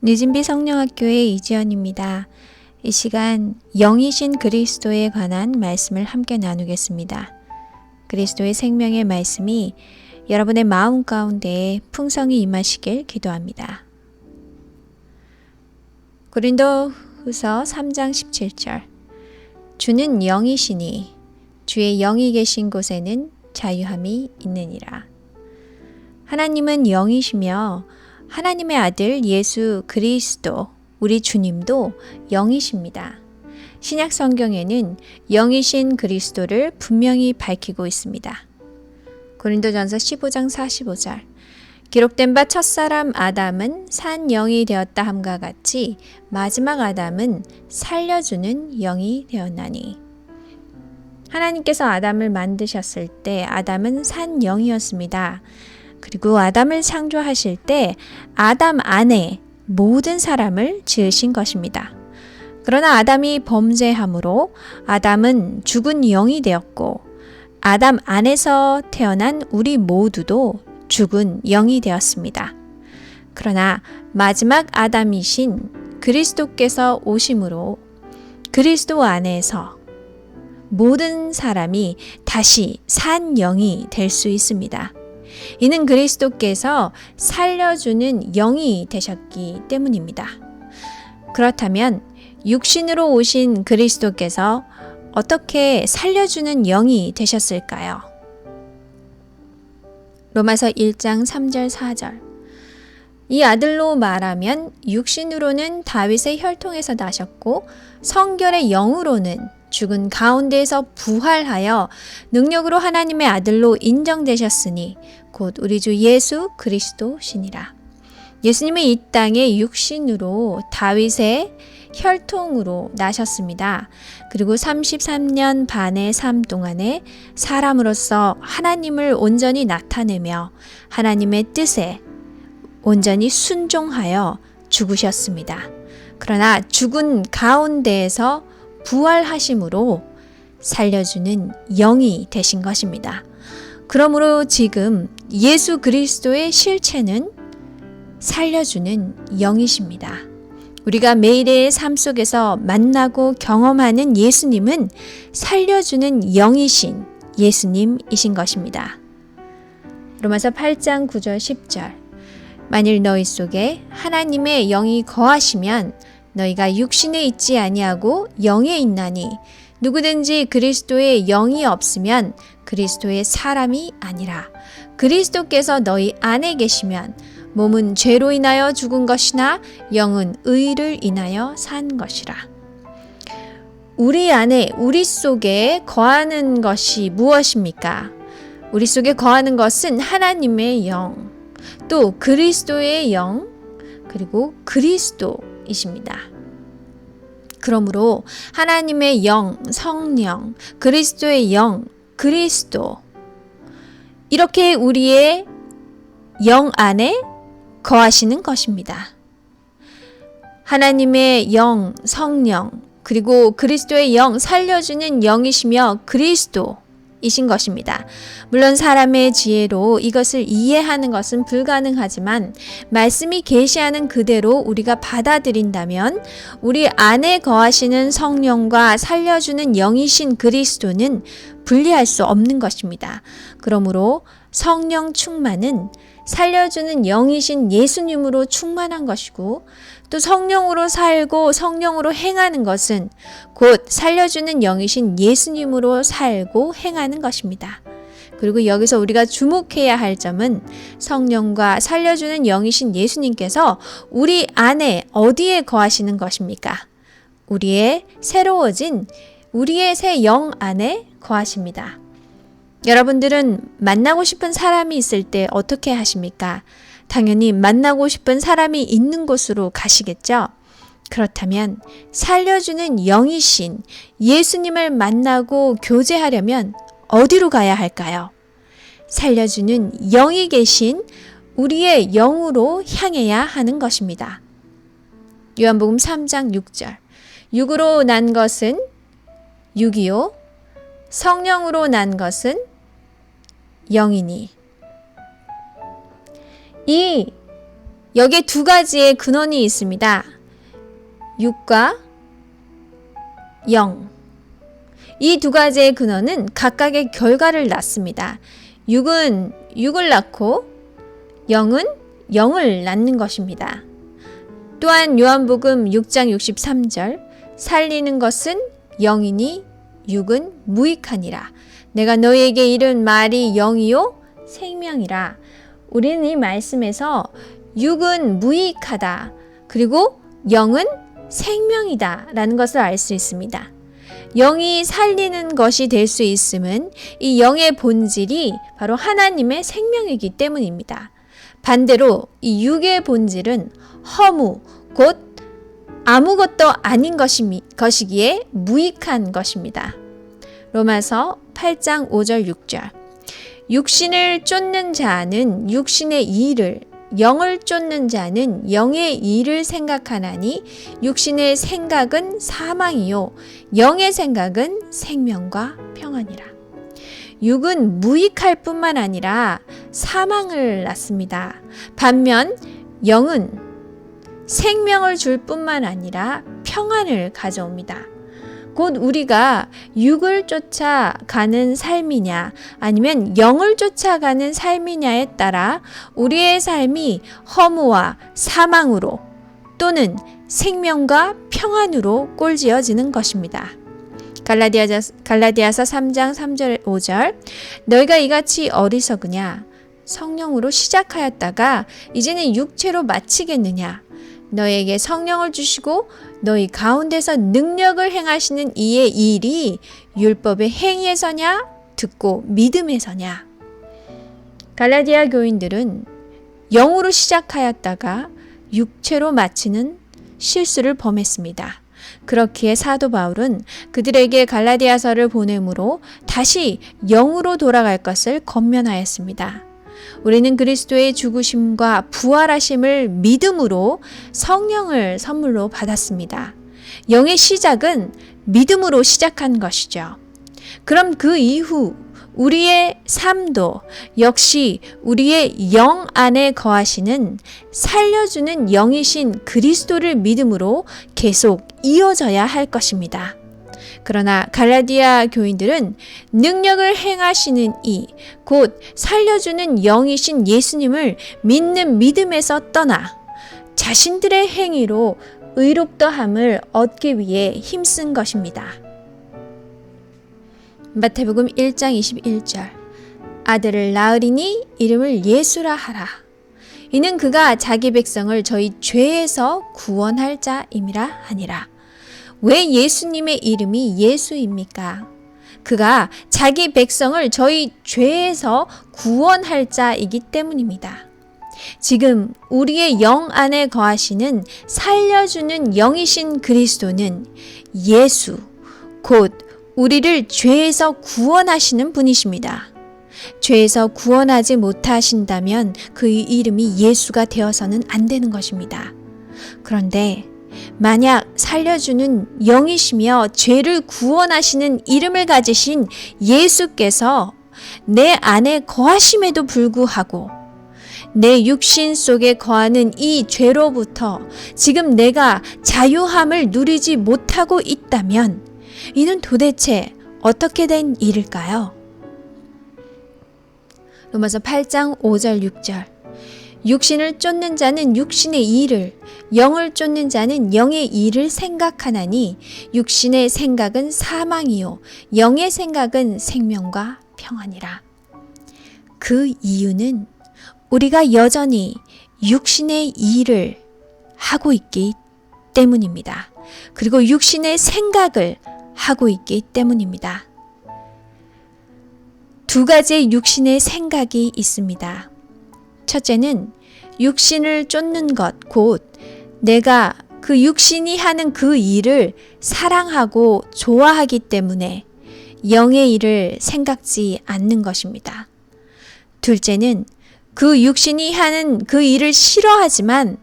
늦은비 성령학교의 이지연입니다. 이 시간 영이신 그리스도에 관한 말씀을 함께 나누겠습니다. 그리스도의 생명의 말씀이 여러분의 마음 가운데 풍성히 임하시길 기도합니다. 고린도후서 3장 17절 주는 영이시니 주의 영이 계신 곳에는 자유함이 있느니라. 하나님은 영이시며 하나님의 아들 예수 그리스도 우리 주님도 영이십니다. 신약 성경에는 영이신 그리스도를 분명히 밝히고 있습니다. 고린도전서 15장 45절 기록된 바 첫사람 아담은 산 영이 되었다 함과 같이 마지막 아담은 살려주는 영이 되었나니. 하나님께서 아담을 만드셨을 때 아담은 산 영이었습니다. 그리고 아담을 창조하실 때 아담 안에 모든 사람을 지으신 것입니다. 그러나 아담이 범죄함으로 아담은 죽은 영이 되었고 아담 안에서 태어난 우리 모두도 죽은 영이 되었습니다. 그러나 마지막 아담이신 그리스도께서 오심으로 그리스도 안에서 모든 사람이 다시 산 영이 될 수 있습니다. 이는 그리스도께서 살려주는 영이 되셨기 때문입니다. 그렇다면 육신으로 오신 그리스도께서 어떻게 살려주는 영이 되셨을까요? 로마서 1장 3절 4절 이 아들로 말하면 육신으로는 다윗의 혈통에서 나셨고 성결의 영으로는 죽은 가운데에서 부활하여 능력으로 하나님의 아들로 인정되셨으니 곧 우리 주 예수 그리스도시니라. 예수님이 이 땅에 육신으로 다윗의 혈통으로 나셨습니다. 그리고 33년 반의 삶 동안에 사람으로서 하나님을 온전히 나타내며 하나님의 뜻에 온전히 순종하여 죽으셨습니다. 그러나 죽은 가운데에서 부활하심으로 살려주는 영이 되신 것입니다. 그러므로 지금 예수 그리스도의 실체는 살려주는 영이십니다. 우리가 매일의 삶 속에서 만나고 경험하는 예수님은 살려주는 영이신 예수님이신 것입니다. 로마서 8장 9절 10절 만일 너희 속에 하나님의 영이 거하시면 너희가 육신에 있지 아니하고 영에 있나니 누구든지 그리스도의 영이 없으면 그리스도의 사람이 아니라. 그리스도께서 너희 안에 계시면 몸은 죄로 인하여 죽은 것이나 영은 의를 인하여 산 것이라. 우리 안에 우리 속에 거하는 것이 무엇입니까? 우리 속에 거하는 것은 하나님의 영, 또 그리스도의 영, 그리고 그리스도이십니다. 그러므로 하나님의 영, 성령, 그리스도의 영, 그리스도 이렇게 우리의 영 안에 거하시는 것입니다. 하나님의 영, 성령, 그리고 그리스도의 영, 살려주는 영이시며 그리스도이신 것입니다. 물론 사람의 지혜로 이것을 이해하는 것은 불가능하지만 말씀이 계시하는 그대로 우리가 받아들인다면 우리 안에 거하시는 성령과 살려주는 영이신 그리스도는 분리할 수 없는 것입니다. 그러므로 성령 충만은 살려주는 영이신 예수님으로 충만한 것이고 또 성령으로 살고 성령으로 행하는 것은 곧 살려주는 영이신 예수님으로 살고 행하는 것입니다. 그리고 여기서 우리가 주목해야 할 점은 성령과 살려주는 영이신 예수님께서 우리 안에 어디에 거하시는 것입니까? 우리의 새로워진 우리의 새 영 안에 거하십니다. 여러분들은 만나고 싶은 사람이 있을 때 어떻게 하십니까? 당연히 만나고 싶은 사람이 있는 곳으로 가시겠죠? 그렇다면 살려주는 영이신 예수님을 만나고 교제하려면 어디로 가야 할까요? 살려주는 영이 계신 우리의 영으로 향해야 하는 것입니다. 요한복음 3장 6절 육으로 난 것은 육이요 성령으로 난 것은 영이니. 이 여기에 두 가지의 근원이 있습니다. 육과 영. 이 두 가지의 근원은 각각의 결과를 낳습니다. 육은 육을 낳고 영은 영을 낳는 것입니다. 또한 요한복음 6장 63절 살리는 것은 영이니 육은 무익하니라. 내가 너희에게 이른 말이 영이요 생명이라. 우리는 이 말씀에서 육은 무익하다. 그리고 영은 생명이다 라는 것을 알 수 있습니다. 영이 살리는 것이 될 수 있음은 이 영의 본질이 바로 하나님의 생명이기 때문입니다. 반대로 이 육의 본질은 허무, 곧 아무것도 아닌 것이기에 무익한 것입니다. 로마서 8장 5절 6절 육신을 쫓는 자는 육신의 일을, 영을 쫓는 자는 영의 일을 생각하나니 육신의 생각은 사망이요 영의 생각은 생명과 평안이라. 육은 무익할 뿐만 아니라 사망을 낳습니다. 반면 영은 생명을 줄 뿐만 아니라 평안을 가져옵니다. 곧 우리가 육을 쫓아가는 삶이냐 아니면 영을 쫓아가는 삶이냐에 따라 우리의 삶이 허무와 사망으로 또는 생명과 평안으로 꼴지어지는 것입니다. 갈라디아서 3장 3절 5절 너희가 이같이 어리석으냐 성령으로 시작하였다가 이제는 육체로 마치겠느냐 너희에게 성령을 주시고 너희 가운데서 능력을 행하시는 이의 일이 율법의 행위에서냐 듣고 믿음에서냐. 갈라디아 교인들은 영으로 시작하였다가 육체로 마치는 실수를 범했습니다. 그렇기에 사도 바울은 그들에게 갈라디아서를 보내므로 다시 영으로 돌아갈 것을 권면하였습니다. 우리는 그리스도의 죽으심과 부활하심을 믿음으로 성령을 선물로 받았습니다. 영의 시작은 믿음으로 시작한 것이죠. 그럼 그 이후 우리의 삶도 역시 우리의 영 안에 거하시는 살려주는 영이신 그리스도를 믿음으로 계속 이어져야 할 것입니다. 그러나 갈라디아 교인들은 능력을 행하시는 이, 곧 살려주는 영이신 예수님을 믿는 믿음에서 떠나 자신들의 행위로 의롭다함을 얻기 위해 힘쓴 것입니다. 마태복음 1장 21절 아들을 낳으리니 이름을 예수라 하라. 이는 그가 자기 백성을 저희 죄에서 구원할 자임이라 하니라. 왜 예수님의 이름이 예수입니까? 그가 자기 백성을 저희 죄에서 구원할 자이기 때문입니다. 지금 우리의 영 안에 거하시는 살려주는 영이신 그리스도는 예수, 곧 우리를 죄에서 구원하시는 분이십니다. 죄에서 구원하지 못하신다면 그 이름이 예수가 되어서는 안 되는 것입니다. 그런데 만약 살려주는 영이시며 죄를 구원하시는 이름을 가지신 예수께서 내 안에 거하심에도 불구하고 내 육신 속에 거하는 이 죄로부터 지금 내가 자유함을 누리지 못하고 있다면 이는 도대체 어떻게 된 일일까요? 로마서 8장 5절 6절 육신을 쫓는 자는 육신의 일을 영을 쫓는 자는 영의 일을 생각하나니 육신의 생각은 사망이요 영의 생각은 생명과 평안이라. 그 이유는 우리가 여전히 육신의 일을 하고 있기 때문입니다. 그리고 육신의 생각을 하고 있기 때문입니다. 두 가지의 육신의 생각이 있습니다. 첫째는 육신을 쫓는 것, 곧 내가 그 육신이 하는 그 일을 사랑하고 좋아하기 때문에 영의 일을 생각지 않는 것입니다. 둘째는 그 육신이 하는 그 일을 싫어하지만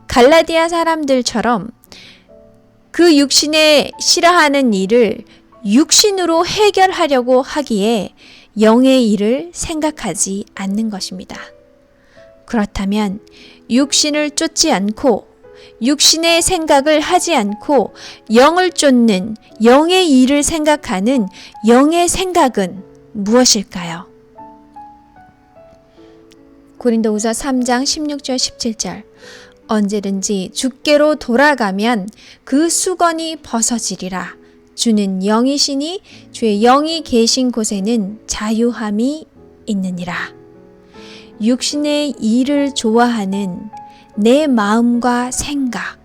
갈라디아 사람들처럼 그 육신에 싫어하는 일을 육신으로 해결하려고 하기에 영의 일을 생각하지 않는 것입니다. 그렇다면 육신을 쫓지 않고 육신의 생각을 하지 않고 영을 쫓는 영의 일을 생각하는 영의 생각은 무엇일까요? 고린도후서 3장 16절 17절 언제든지 주께로 돌아가면 그 수건이 벗어지리라. 주는 영이시니 주의 영이 계신 곳에는 자유함이 있느니라. 육신의 일을 좋아하는 내 마음과 생각,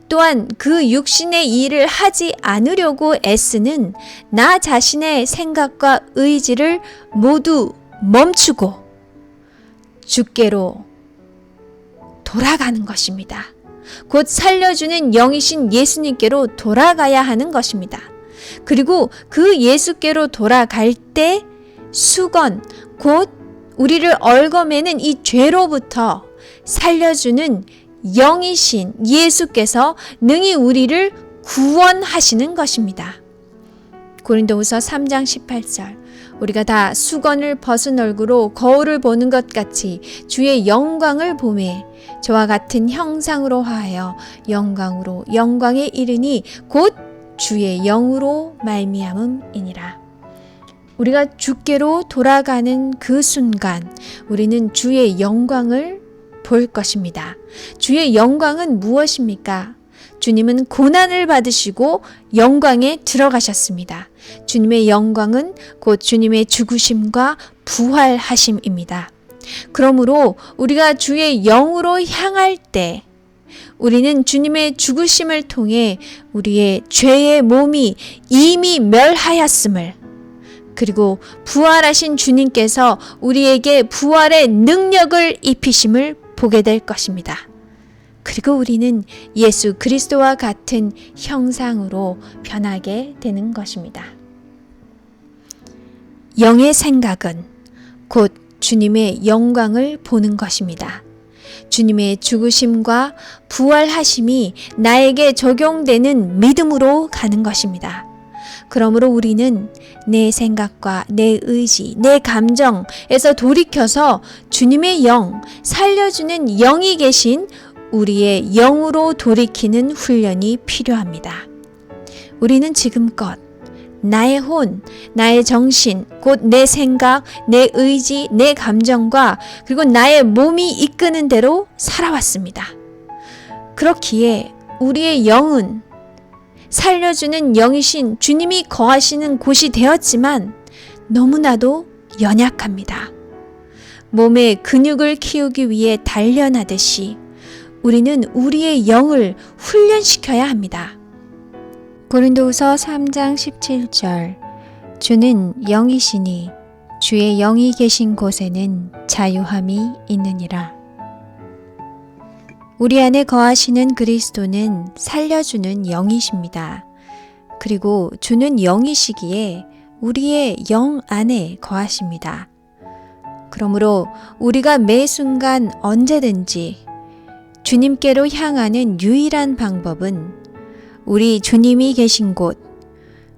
또한 그 육신의 일을 하지 않으려고 애쓰는 나 자신의 생각과 의지를 모두 멈추고 주께로 돌아가는 것입니다. 곧 살려주는 영이신 예수님께로 돌아가야 하는 것입니다. 그리고 그 예수께로 돌아갈 때 수건, 곧 우리를 얽어매는 이 죄로부터 살려주는 영이신 예수께서 능히 우리를 구원하시는 것입니다. 고린도후서 3장 18절 우리가 다 수건을 벗은 얼굴로 거울을 보는 것 같이 주의 영광을 보매 저와 같은 형상으로 하여 영광으로 영광에 이르니 곧 주의 영으로 말미암음이니라. 우리가 주께로 돌아가는 그 순간 우리는 주의 영광을 볼 것입니다. 주의 영광은 무엇입니까? 주님은 고난을 받으시고 영광에 들어가셨습니다. 주님의 영광은 곧 주님의 죽으심과 부활하심입니다. 그러므로 우리가 주의 영으로 향할 때 우리는 주님의 죽으심을 통해 우리의 죄의 몸이 이미 멸하였음을, 그리고 부활하신 주님께서 우리에게 부활의 능력을 입히심을 보게 될 것입니다. 그리고 우리는 예수 그리스도와 같은 형상으로 변하게 되는 것입니다. 영의 생각은 곧 주님의 영광을 보는 것입니다. 주님의 죽으심과 부활하심이 나에게 적용되는 믿음으로 가는 것입니다. 그러므로 우리는 내 생각과 내 의지, 내 감정에서 돌이켜서 주님의 영, 살려주는 영이 계신 우리의 영으로 돌이키는 훈련이 필요합니다. 우리는 지금껏 나의 혼, 나의 정신, 곧 내 생각, 내 의지, 내 감정과 그리고 나의 몸이 이끄는 대로 살아왔습니다. 그렇기에 우리의 영은 살려주는 영이신 주님이 거하시는 곳이 되었지만 너무나도 연약합니다. 몸의 근육을 키우기 위해 단련하듯이 우리는 우리의 영을 훈련시켜야 합니다. 고린도후서 3장 17절 주는 영이시니 주의 영이 계신 곳에는 자유함이 있느니라. 우리 안에 거하시는 그리스도는 살려주는 영이십니다. 그리고 주는 영이시기에 우리의 영 안에 거하십니다. 그러므로 우리가 매 순간 언제든지 주님께로 향하는 유일한 방법은 우리 주님이 계신 곳,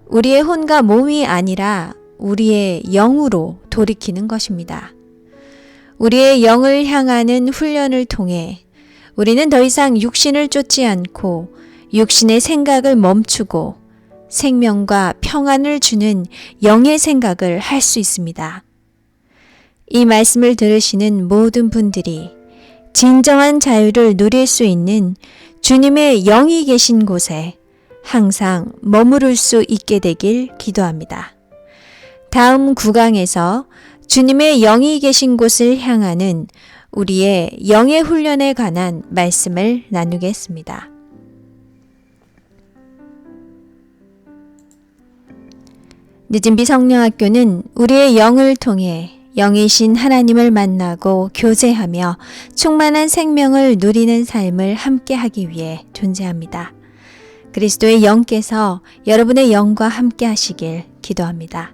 우리의 혼과 몸이 아니라 우리의 영으로 돌이키는 것입니다. 우리의 영을 향하는 훈련을 통해 우리는 더 이상 육신을 쫓지 않고 육신의 생각을 멈추고 생명과 평안을 주는 영의 생각을 할 수 있습니다. 이 말씀을 들으시는 모든 분들이 진정한 자유를 누릴 수 있는 주님의 영이 계신 곳에 항상 머무를 수 있게 되길 기도합니다. 다음 구강에서 주님의 영이 계신 곳을 향하는 우리의 영의 훈련에 관한 말씀을 나누겠습니다. 늦은비 성령학교는 우리의 영을 통해 영이신 하나님을 만나고 교제하며 충만한 생명을 누리는 삶을 함께하기 위해 존재합니다. 그리스도의 영께서 여러분의 영과 함께 하시길 기도합니다.